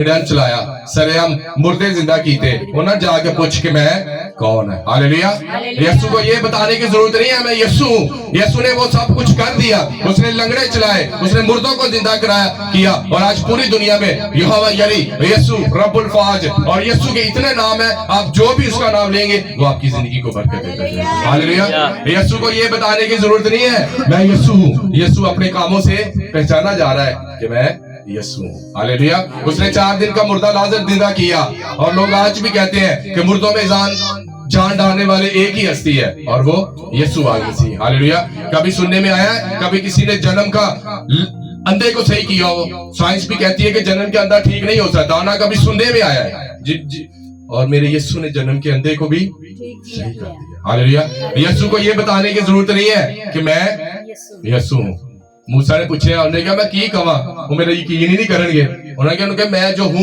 چلایا سرعام مردے زندہ کیتے انہوں نے جا کے پوچھ کہ میں کون ہے ہاللیلویا یسوع کو یہ بتانے کی ضرورت نہیں ہے میں یسوع ہوں یسوع نے وہ سب کچھ کر دیا اس نے لنگڑے چلائے اس نے مردوں کو زندہ کیا اور آج پوری دنیا میں یہوہ یری یسوع رب الفاج اور یسوع کے اتنے نام ہیں آپ جو بھی اس کا نام لیں گے وہ آپ کی زندگی کو برکت دیتا ہے ہاللیلویا یسوع کو یہ بتانے کی ضرورت نہیں ہے میں یسوع ہوں یسوع اپنے کاموں سے پہچانا جا رہا ہے کہ میں یسوع ہاللیلویا اس نے 4 دن کا مردہ لازر زندہ کیا اور لوگ آج بھی کہتے ہیں کہ مردوں میں جان ڈالنے والے ایک ہی ہستی ہے اور وہ یسوع مسیح ہاللیلویا کبھی سننے میں آیا ہے کبھی کسی نے جنم کا اندھے کو صحیح کیا ہو سائنس بھی کہتی ہے کہ جنم کے اندھا ٹھیک نہیں ہو سکتا دانا کبھی سننے میں آیا ہے اور میرے یسوع نے جنم کے اندھے کو بھی صحیح کر دیا ہاللیلویا یسوع کو یہ بتانے کی ضرورت نہیں ہے کہ میں یسوع ہوں موسیٰ نے پوچھے انہوں نے کہا میں کی کہاں وہ میرا یقین ہی نہیں کریں گے انہوں نے کہا میں جو ہوں